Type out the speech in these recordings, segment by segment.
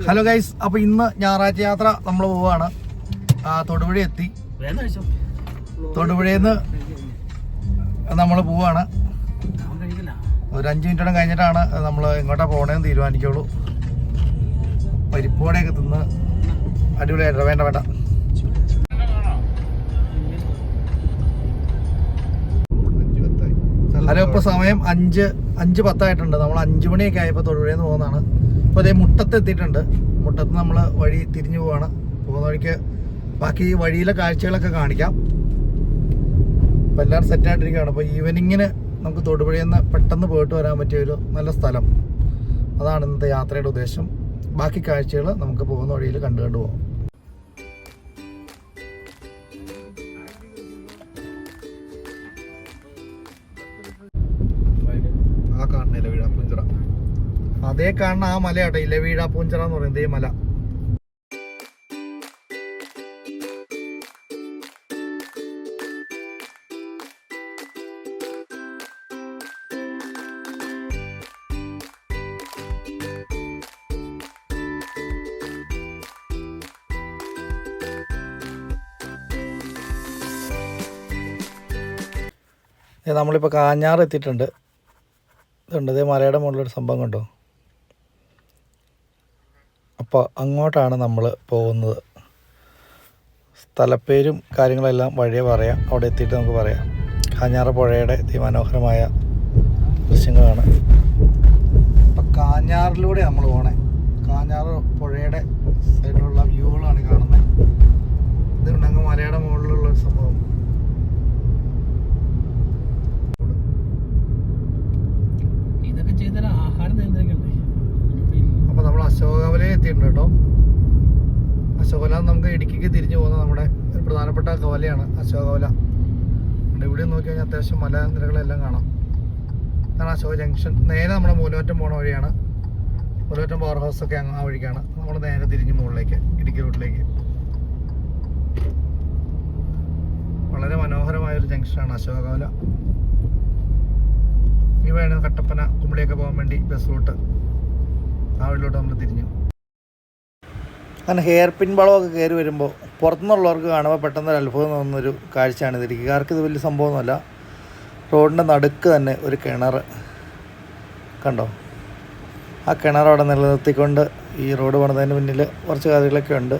Hello guys, അപ്പൊ ഇന്ന് ഞായറാഴ്ച യാത്ര നമ്മൾ പോവാണ്. തൊടുപുഴ എത്തി. തൊടുപുഴയിൽ നമ്മൾ പോവാണ്. ഒരു 5 മിനിറ്റോടെ കഴിഞ്ഞിട്ടാണ് നമ്മൾ എങ്ങോട്ടാ പോകണേന്ന് തീരുമാനിക്കുള്ളൂ. പരിപ്പോടെയൊക്കെ തിന്ന് അടിപൊളിയായിട്ട്. വേണ്ട വേണ്ട ഹലോ, ഇപ്പൊ സമയം 5:10 നമ്മൾ 5 മണിയൊക്കെ ആയപ്പോൾ തൊടുപുഴയിൽ നിന്ന് പോകുന്നതാണ്. ഇപ്പോൾ അതേ മുട്ടത്ത് എത്തിയിട്ടുണ്ട്. മുട്ടത്ത് നമ്മൾ വഴി തിരിഞ്ഞു പോവാണ്. പോകുന്ന വഴിക്ക് ബാക്കി വഴിയിലെ കാഴ്ചകളൊക്കെ കാണിക്കാം. ഇപ്പം എല്ലാവരും സെറ്റായിട്ടിരിക്കുകയാണ്. അപ്പോൾ ഈവനിങ്ങിന് നമുക്ക് തൊടുപുഴയിൽ നിന്ന് പെട്ടെന്ന് പോയിട്ട് വരാൻ പറ്റിയ ഒരു നല്ല സ്ഥലം. അതാണ് ഇന്നത്തെ യാത്രയുടെ ഉദ്ദേശം. ബാക്കി കാഴ്ചകൾ നമുക്ക് പോകുന്ന വഴിയിൽ കണ്ടു പോകാം. ആ കാണുന്ന ഇലവീഴാപ്പൂഞ്ചിറ, അതേ കാണുന്ന ആ മലയാട്ടോ ഇലവീഴാപ്പൂഞ്ചിറ എന്ന് പറയുന്നത്. ഈ മല നമ്മളിപ്പോൾ കാഞ്ഞാറ് എത്തിയിട്ടുണ്ട്. ഇതുണ്ട്, ഇതേ മലയുടെ മുകളിലൊരു സംഭവം കണ്ടോ. അപ്പോൾ അങ്ങോട്ടാണ് നമ്മൾ പോകുന്നത്. സ്ഥലപ്പേരും കാര്യങ്ങളെല്ലാം വഴിയെ പറയാം. അവിടെ എത്തിയിട്ട് നമുക്ക് പറയാം. കാഞ്ഞാറ് പുഴയുടെ അതിമനോഹരമായ ദൃശ്യങ്ങളാണ്. അപ്പം കാഞ്ഞാറിലൂടെ നമ്മൾ പോകണേ. കാഞ്ഞാറ് പുഴയുടെ സൈഡിലുള്ള വ്യൂകളാണ് കാണുന്നത്. ഇതുണ്ടെങ്കിൽ മലയുടെ മുകളിലുള്ള ഒരു സംഭവം. അപ്പോൾ നമ്മൾ അശോകവലയിൽ എത്തിയിട്ടുണ്ട് കേട്ടോ. അശോകവല നമുക്ക് ഇടുക്കിക്ക് തിരിഞ്ഞു പോകുന്ന നമ്മുടെ ഒരു പ്രധാനപ്പെട്ട കവലയാണ് അശോകവല. ഇവിടെ നോക്കി കഴിഞ്ഞാൽ അത്യാവശ്യം മലനിരകളെല്ലാം കാണാം. ഇതാണ് അശോക ജംഗ്ഷൻ. നേരെ നമ്മുടെ മൂലമറ്റം പോണ വഴിയാണ്. മൂലമറ്റം പവർ ഹൗസൊക്കെ ആ വഴിക്കാണ്. നമ്മൾ നേരെ തിരിഞ്ഞ് മുകളിലേക്ക് ഇടുക്കി റൂട്ടിലേക്ക്. വളരെ മനോഹരമായൊരു ജംഗ്ഷനാണ് അശോകവല. ഈ വേണം കട്ടപ്പന കുമ്പളിയൊക്കെ പോകാൻ വേണ്ടി ബസ് റൂട്ട്. ആ വഴിയിലോട്ട് നമ്മൾ തിരിഞ്ഞു. അങ്ങനെ ഹെയർ പിൻ വളമൊക്കെ കയറി വരുമ്പോൾ പുറത്തുനിന്നുള്ളവർക്ക് കാണുമ്പോൾ പെട്ടെന്നൊരു അത്ഭുതം തോന്നുന്നൊരു കാഴ്ചയാണിത്. ഇടുക്കിക്കാർക്ക് ഇത് വലിയ സംഭവമൊന്നുമല്ല. റോഡിൻ്റെ നടുക്ക് തന്നെ ഒരു കിണർ കണ്ടോ. ആ കിണർ അവിടെ നിലനിർത്തിക്കൊണ്ട് ഈ റോഡ് പണിതതിന് പിന്നിൽ കുറച്ച് കാര്യങ്ങളൊക്കെ ഉണ്ട്.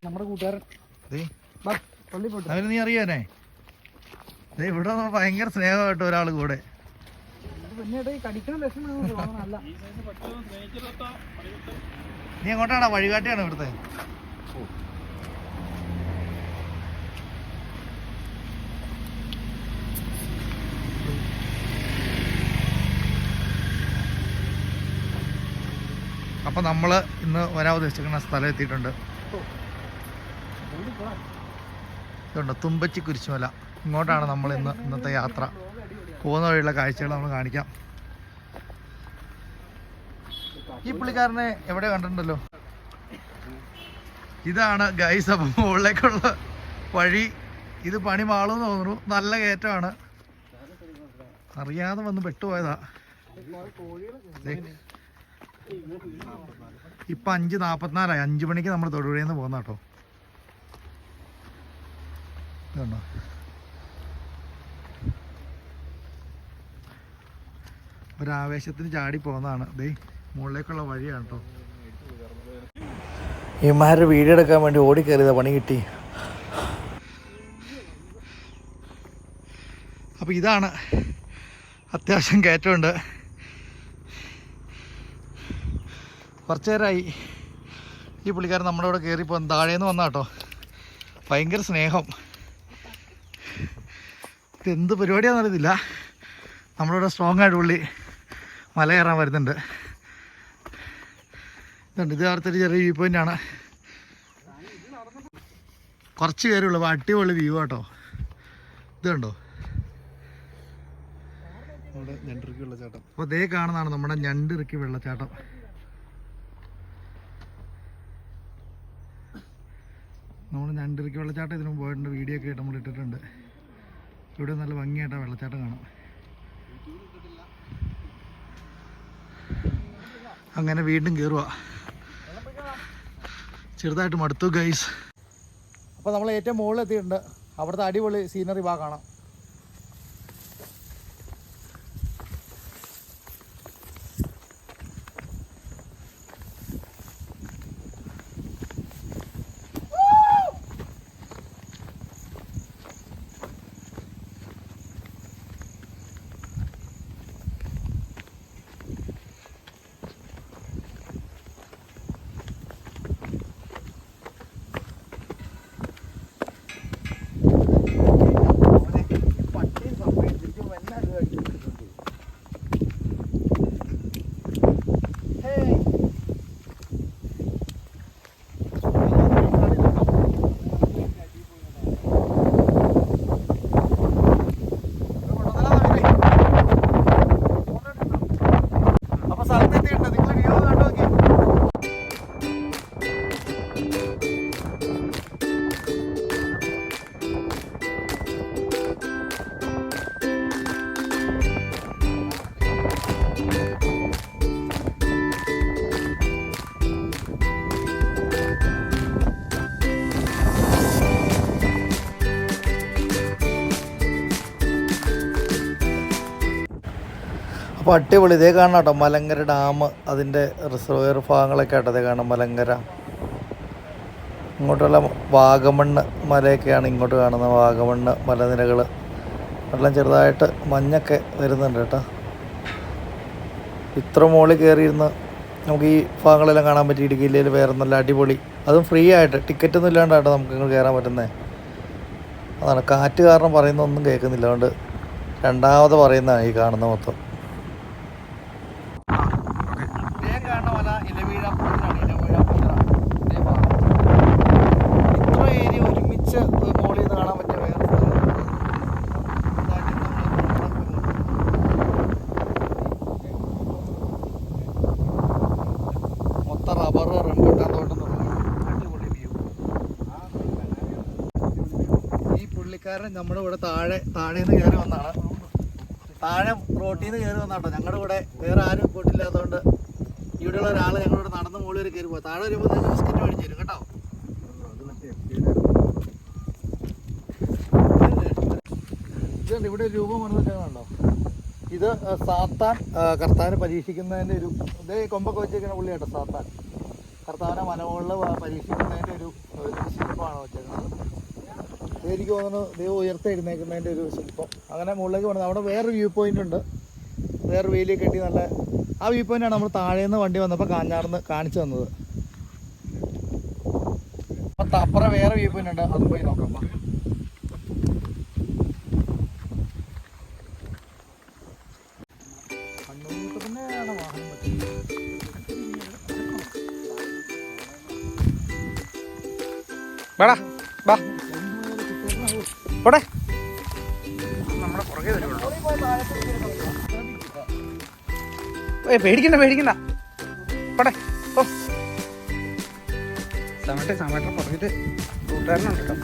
നമ്മുടെ കൂട്ടുകാരൻ അവന് നീ അറിയാനേ, ഇവിടെ ഭയങ്കര സ്നേഹമായിട്ട് ഒരാൾ കൂടെ. നീ എങ്ങോട്ടാണോ? വഴികാട്ടിയാണോ ഇവിടുത്തെ? അപ്പം നമ്മൾ ഇന്ന് വരാൻ ഉദ്ദേശിക്കുന്ന സ്ഥലം എത്തിയിട്ടുണ്ട്. ഇതുണ്ട് തുമ്പച്ചി കുരിശുമല. ഇങ്ങോട്ടാണ് നമ്മൾ ഇന്നത്തെ യാത്ര. പോകുന്ന വഴിയുള്ള കാഴ്ചകൾ നമ്മൾ കാണിക്കാം. ഈ പുള്ളിക്കാരനെ എവിടെ കണ്ടിട്ടുണ്ടല്ലോ. ഇതാണ് ഗൈസ് അപ്പം മുകളിലേക്കുള്ള വഴി. ഇത് പണി മാളുമെന്ന് തോന്നുന്നു. നല്ല കയറ്റമാണ്. അറിയാതെ വന്ന് പെട്ടുപോയതാ. ഇപ്പം 5:44 5 മണിക്ക് നമ്മൾ തൊടുപുഴയിൽ നിന്ന് പോകുന്ന കേട്ടോ. ഇതുണ്ടോ, ഒരാവേശത്തിന് ചാടി പോകുന്നതാണ്. ദേ മുകളിലേക്കുള്ള വഴിയാണ് കേട്ടോ. ഇമാരുടെ വീഡിയോ എടുക്കാൻ വേണ്ടി ഓടിക്കയറിയതാ, പണി കിട്ടി. അപ്പോൾ ഇതാണ്, അത്യാവശ്യം കയറ്റമുണ്ട്. കുറച്ച് നേരമായി ഈ പുള്ളിക്കാരൻ നമ്മുടെ ഇവിടെ കയറിപ്പോൾ താഴേന്ന് വന്ന കേട്ടോ. ഭയങ്കര സ്നേഹം. ഇതെന്ത് പരിപാടിയാണെന്ന് അറിയത്തില്ല. നമ്മളിവിടെ സ്ട്രോങ് ആയിട്ട് പുള്ളി മല കയറാൻ വരുന്നുണ്ട്. ഇതുണ്ട്, ഇത് അടുത്തൊരു ചെറിയ വ്യൂ പോയിൻ്റാണ്. കുറച്ച് കയറിയുള്ളൂ. അടിപൊളി വ്യൂ കേട്ടോ. ഇത് കണ്ടോ, നമ്മുടെ ഞണ്ടിറുക്കി വെള്ളച്ചാട്ടം. അപ്പോൾ ദേ കാണുന്നതാണ് നമ്മുടെ ഞണ്ടിറുക്കി വെള്ളച്ചാട്ടം. നമ്മൾ ഞണ്ടിരിക്ക് വെള്ളച്ചാട്ടം ഇതിനു പോയിട്ടുണ്ട്, വീഡിയോ ഒക്കെ ആയിട്ട് നമ്മൾ ഇട്ടിട്ടുണ്ട്. ഇവിടെ നല്ല ഭംഗിയായിട്ടാണ് വെള്ളച്ചാട്ടം കാണാം. അങ്ങനെ വീണ്ടും കയറുക. ചെറുതായിട്ട് മടുത്തു ഗൈസ്. അപ്പോൾ നമ്മൾ ഏറ്റവും മുകളിൽ എത്തിയിട്ടുണ്ട്. അവിടുത്തെ അടിപൊളി സീനറി കാണാം. അപ്പോൾ അടിപൊളി. ഇതേ കാണാം കേട്ടോ മലങ്കര ഡാം, അതിൻ്റെ റിസർവയർ ഭാഗങ്ങളൊക്കെ ആട്ടോ ഇതേ കാണാം. മലങ്കര ഇങ്ങോട്ടുള്ള വാഗമണ്ണ് മലയൊക്കെയാണ് ഇങ്ങോട്ട് കാണുന്നത്. വാഗമണ്ണ് മലനിരകൾ എല്ലാം ചെറുതായിട്ട് മഞ്ഞൊക്കെ വരുന്നുണ്ട് കേട്ടോ. ഇത്ര മുകളിൽ കയറിയിരുന്ന് നമുക്ക് ഈ ഭാഗങ്ങളെല്ലാം കാണാൻ പറ്റി. ഇടുക്കി ജില്ലയിൽ വേറെ നല്ല അടിപൊളി, അതും ഫ്രീ ആയിട്ട്, ടിക്കറ്റൊന്നും ഇല്ലാണ്ടാട്ടോ നമുക്ക് ഇങ്ങോട്ട് കയറാൻ പറ്റുന്നത്. അതാണ് കാറ്റ് കാരണം പറയുന്നൊന്നും കേൾക്കുന്നില്ല, അതുകൊണ്ട് രണ്ടാമത് പറയുന്നതാണ് ഈ കാണുന്ന മൊത്തം. പുള്ളിക്കാരൻ നമ്മുടെ കൂടെ താഴേന്ന് കയറി വന്നാണ്. താഴെ റോട്ടിൽ നിന്ന് കയറി വന്നാട്ടോ. ഞങ്ങളുടെ കൂടെ വേറെ ആരും പോയിട്ടില്ലാത്തതുകൊണ്ട് ഇവിടെയുള്ള ഒരാൾ ഞങ്ങളോട് നടന്ന് മുകളിൽ വരെ കയറി പോകാം. താഴെ വരുമ്പോൾ തന്നെ ബിസ്ക്കറ്റ് മേടിച്ചു തരും കേട്ടോ. ഇതുണ്ട് ഇവിടെ രൂപം വന്നിട്ടുണ്ടോ. ഇത് സാത്താൻ കർത്താവിനെ പരീക്ഷിക്കുന്നതിൻ്റെ ഒരു ഇതേ കൊമ്പൊക്കെ വെച്ചേക്കുന്ന പുള്ളിയാട്ടോ. സാത്താൻ കർത്താവിനെ മലമുകളിൽ പരീക്ഷിക്കുന്നതിൻ്റെ ഒരു ശില്പമാണ് വെച്ചേക്കുന്നത്. എനിക്ക് തോന്നുന്നു ദൈവം ഉയർത്തെഴുന്നേക്കുന്നതിൻ്റെ ഒരു ശില്പം. അങ്ങനെ മുകളിലേക്ക് പോകുന്നത്. അവിടെ വേറൊരു വ്യൂ പോയിൻ്റ് ഉണ്ട്, വേറെ വേലിയൊക്കെ കെട്ടി നല്ല. ആ വ്യൂ പോയിൻ്റാണ് നമ്മൾ താഴേന്ന് വണ്ടി വന്നപ്പോൾ കാഞ്ഞാർന്ന് കാണിച്ചു തന്നത്. അപ്പം അപ്പുറം വേറെ വ്യൂ പോയിൻ്റ് ഉണ്ട്, അത് പോയി നോക്കാം. തന്നെയാണ് വാഹനം പറ്റുന്നത്. നമ്മുടെ പുറകെ വരുള്ളൂ. പേടിക്കണ്ട പോടെ. ഓ സമയത്തെ പുറകിട്ട് കൂട്ടുകാരനുണ്ട് കേട്ടോ.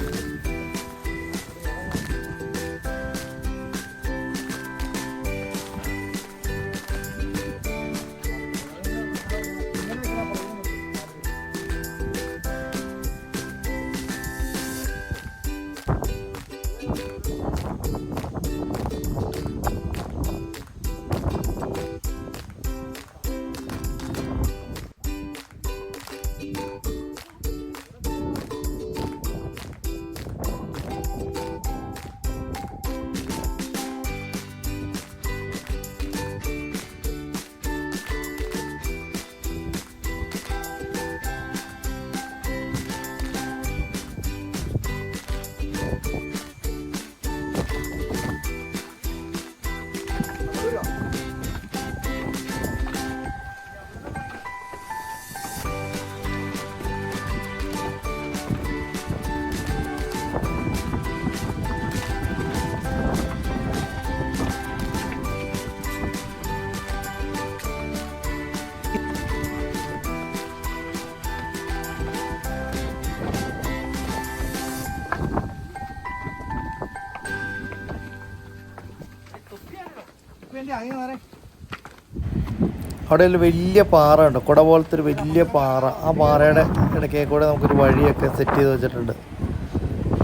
അവിടെ ഒരു വലിയ പാറ ഉണ്ട്, കുട പോലത്തെ ഒരു വലിയ പാറ. ആ പാറയുടെ ഇടയ്ക്കേ കൂടെ നമുക്കൊരു വഴിയൊക്കെ സെറ്റ് ചെയ്ത് വെച്ചിട്ടുണ്ട്.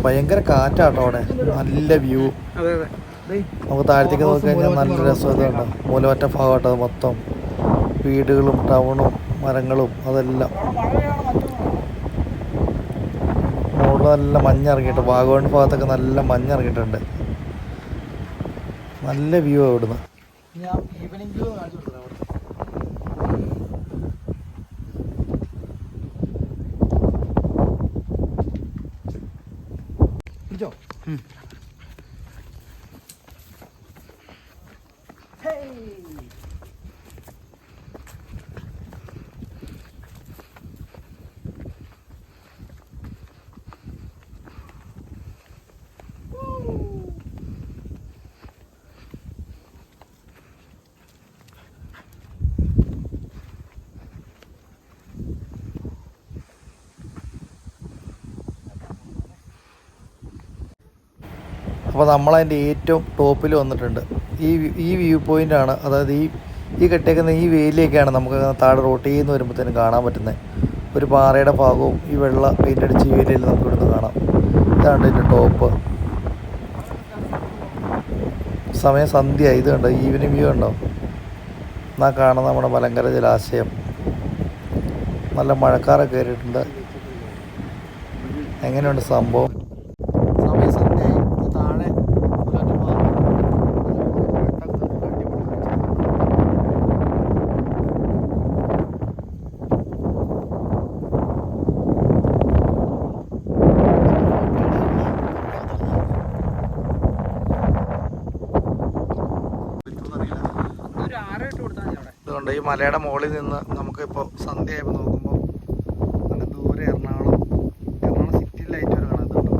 ഭയങ്കര കാറ്റാട്ടോ അവിടെ, നല്ല വ്യൂ. നമുക്ക് താഴത്തേക്ക് നോക്കി കഴിഞ്ഞാൽ നല്ല രസമുണ്ട്. മൂലമറ്റ ഭാഗമാട്ടോ അത് മൊത്തം, വീടുകളും ടൗണും മരങ്ങളും അതെല്ലാം. മുകളിൽ നല്ല മഞ്ഞിറങ്ങിയിട്ട്, വാഗമൺ ഭാഗത്തൊക്കെ നല്ല മഞ്ഞിറങ്ങിയിട്ടുണ്ട്. നല്ല വ്യൂ ആണ് ഇവിടുന്ന്. ഞാൻ ഈവനിങ് വ്യൂ കാണിച്ചിട്ടുണ്ട് അവിടെ. പിടിച്ചോ. അപ്പോൾ നമ്മളതിൻ്റെ ഏറ്റവും ടോപ്പിൽ വന്നിട്ടുണ്ട്. ഈ വ്യൂ പോയിൻ്റാണ്, അതായത് ഈ കെട്ടിയേക്കുന്ന ഈ വേലിയൊക്കെയാണ് നമുക്ക് താഴെ റോട്ടിൽ നിന്ന് വരുമ്പോഴത്തേനും കാണാൻ പറ്റുന്നത്. ഒരു പാറയുടെ ഭാഗവും ഈ വെള്ള പെയിൻ്റ് അടിച്ച് ഈ വേലിയിൽ നമുക്ക് ഇവിടുന്ന് കാണാം. ഇതാണ് ഇതിൻ്റെ ടോപ്പ്. സമയം സന്ധ്യ. ഇത് കണ്ടോ, ഈവനിങ് വ്യൂ ഉണ്ടോ? എന്നാൽ കാണുന്ന നമ്മുടെ മലങ്കര ജലാശയം. നല്ല മഴക്കാറൊക്കെ കയറിയിട്ടുണ്ട്. എങ്ങനെയുണ്ട് സംഭവം? സമയം സന്ധ്യയായി. താഴെ ഇതുകൊണ്ട് ഈ മലയുടെ മുകളിൽ നിന്ന് നമുക്കിപ്പോൾ സന്ധ്യയായപ്പോൾ നോക്കുമ്പോൾ നല്ല ദൂരെ എറണാകുളം സിറ്റി ലൈറ്റ് വരെ കാണാം. ഇതുണ്ടോ,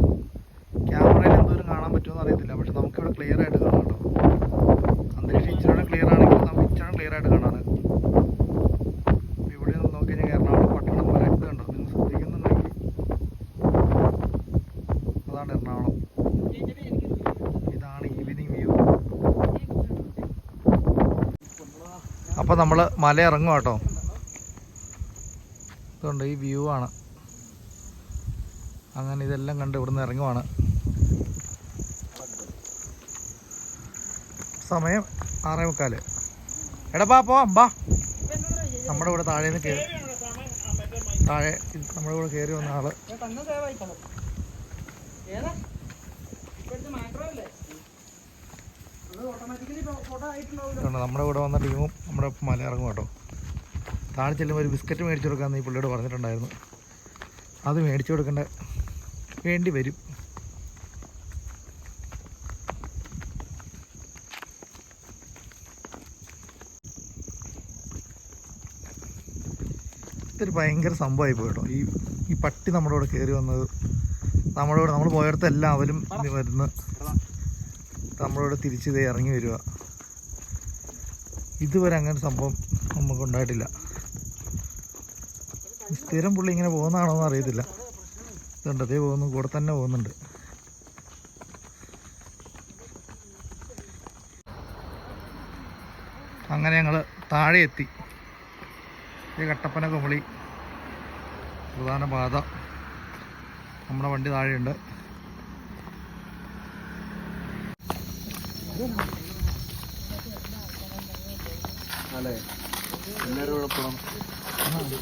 ക്യാമറയിൽ എന്തോരം കാണാൻ പറ്റുമെന്ന് അറിയത്തില്ല, പക്ഷെ നമുക്കിവിടെ ക്ലിയർ ആയിട്ട് കാണാം കേട്ടോ. അന്തരീക്ഷം ഇച്ചിരി ക്ലിയർ ആണെങ്കിൽ നമുക്ക് ഇച്ചിരി ക്ലിയർ ആയിട്ട് കാണാം. ഇവിടെ നിന്ന് നോക്കി കഴിഞ്ഞാൽ എറണാകുളം പട്ടണം പോലെ ഇത് കണ്ടോ, നിങ്ങൾ ശ്രദ്ധിക്കുന്നുണ്ടെങ്കിൽ അതാണ് എറണാകുളം. ഇതാണ് ഈവനിങ് വ്യൂ. അപ്പോൾ നമ്മൾ മല ഇറങ്ങും കേട്ടോ. ഇതുകൊണ്ട് ഈ വ്യൂ ആണ്. അങ്ങനെ ഇതെല്ലാം കണ്ട് ഇവിടുന്ന് ഇറങ്ങുവാണ്. സമയം 6:45. എടാ പോവാം ബാ. നമ്മുടെ ഇവിടെ താഴെ നിന്ന് നമ്മുടെ കൂടെ കയറി വന്ന ആള് നമ്മുടെ കൂടെ വന്ന ടീമും നമ്മുടെ മല ഇറങ്ങും കേട്ടോ. താഴെ ചെല്ലുമ്പോൾ ഒരു ബിസ്ക്കറ്റ് മേടിച്ചു കൊടുക്കാമെന്ന് ഈ പുള്ളിയോട് പറഞ്ഞിട്ടുണ്ടായിരുന്നു. അത് മേടിച്ചു കൊടുക്കേണ്ട വേണ്ടി വരും. ഇതൊരു ഭയങ്കര സംഭവമായി പോയി കേട്ടോ. ഈ പട്ടി നമ്മുടെ കൂടെ കയറി വന്നത്, നമ്മൾ പോയടത്തെല്ലാം അവരും വരുന്ന നമ്മളോട് തിരിച്ച് ഇറങ്ങി വരിക. ഇതുവരെ അങ്ങനെ സംഭവം നമുക്ക് ഉണ്ടായിട്ടില്ല. സ്ഥിരം പുള്ളി ഇങ്ങനെ പോകുന്നതാണോ എന്ന് അറിയത്തില്ല. ഇതുണ്ട്, അതേ പോകുന്നു, കൂടെ തന്നെ പോകുന്നുണ്ട്. അങ്ങനെ ഞങ്ങൾ താഴെ എത്തി. ഈ കട്ടപ്പന കുമളി പ്രധാന പാത. നമ്മുടെ വണ്ടി താഴെയുണ്ട്.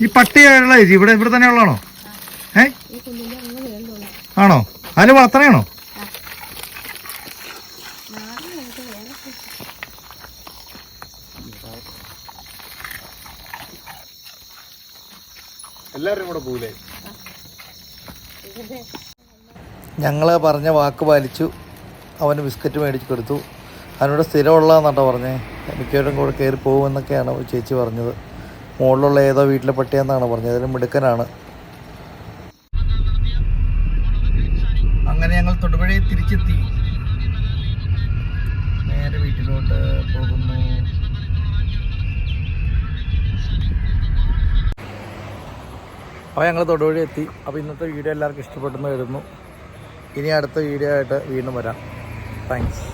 ഈ പട്ടിയുള്ള ഇവിടെ തന്നെ ഉള്ളതാണോ? ആണോ? അതിന് വളർത്തണയാണോ? എല്ലാവരും കൂടെ പോകൂലേ? ഞങ്ങൾ പറഞ്ഞ വാക്ക് പാലിച്ചു. അവന് ബിസ്ക്കറ്റ് മേടിച്ച് കൊടുത്തു. അതിനോട് സ്ഥിരമുള്ളതെന്നാട്ടോ പറഞ്ഞേ. മിക്കവരും കൂടെ കയറി പോകുമെന്നൊക്കെയാണ് ചേച്ചി പറഞ്ഞത്. മുകളിലുള്ള ഏതോ വീട്ടിലെ പട്ടിയെന്നാണ് പറഞ്ഞത്. അതിന് മിടുക്കനാണ്. അങ്ങനെ ഞങ്ങൾ തൊടുപുഴയിൽ തിരിച്ചെത്തി. നേരെ വീട്ടിലോട്ട് പോകുന്നു. അപ്പോൾ ഞങ്ങൾ തൊടുപുഴ എത്തി. അപ്പോൾ ഇന്നത്തെ വീഡിയോ എല്ലാവർക്കും ഇഷ്ടപ്പെട്ടെന്ന് കരുതുന്നു. ഇനി അടുത്ത വീഡിയോ ആയിട്ട് വീണ്ടും വരാം. താങ്ക്സ്.